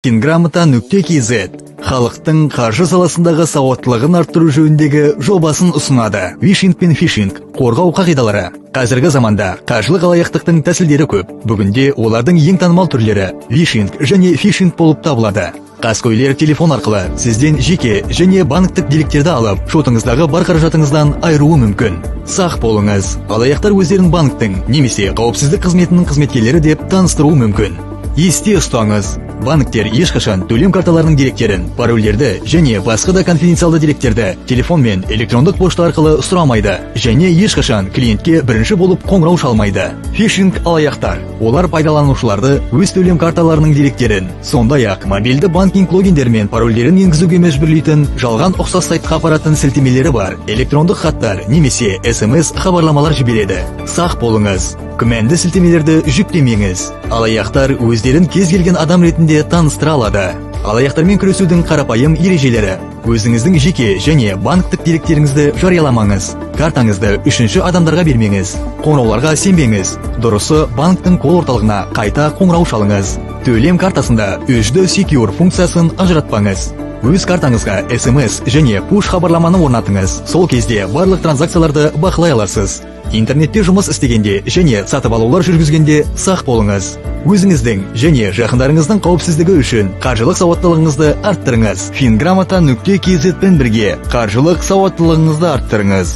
Fingramata.kz халықтың қаржы саласындағы сауаттылығын арттыру жөніндегі жобасын ұсынады. Вишинг пен фишинг қорғау қағидалары. Қазіргі заманда қаржылық алаяқтықтың тәсілдері көп. Бүгінде олардың ең танымал түрлері вишинг және фишинг болып табылады. Қаскөйлер телефон арқылы сізден жеке және банктік деректерді алып, шотыңыздағы бар қаражатыңыздан айыруы мүмкін. Сақ болыңыз. Алаяқтар өздерін банктің немесе қауіпсіздік қызметінің қызметкерлері деп таныстыруы мүмкін. Есте ұстаңыз. Банктер ешқашан төлем карталарының деректерін, парольдерді және басқа да конфиденциалды деректерді телефон мен электрондық пошта арқылы сұрамайды және ешқашан клиентке бірінші болып қоңырау шалмайды. Фишинг алаяқтар. Олар пайдаланушыларды өз төлем карталарының деректерін, сондай-ақ мобильді банкинг логиндер мен парольдерін енгізуге мәжбүрлейтін жалған ұқсас сайтқа апаратын сілтемелері бар электрондық хаттар немесе SMS хабарламалар жібереді. Сақ болыңыз. Күмәнді сілтемелерді жүктемеңіз. Алаяқтар өздерін кез келген адам ретінде таныстыра алады. Алаяқтармен күресудің қарапайым ережелері. Өзіңіздің жеке және банктік деректеріңізді жарияламаңыз. Картаңызды үшінші адамдарға бермеңіз. Қоңырауларға сенбеңіз. Дұрысы, банктің кол орталығына қайта қоңырау шалыңыз. Төлем картасында үжді секюр функциясын ажыратпаңыз. Өз картаңызға SMS және пуш хабарламаны орнатыңыз. Сол кезде барлық транзакцияларды бақылай аласыз. Интернетте жұмыс істегенде және сатып алулар жүргізгенде сақ болыңыз. Өзіңіздің және жақындарыңыздың қауіпсіздігі үшін қаржылық сауаттылығыңызды арттырыңыз. Fingramata.kz-пен бірге қаржылық сауаттылығыңызды арттырыңыз.